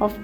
½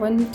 1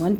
1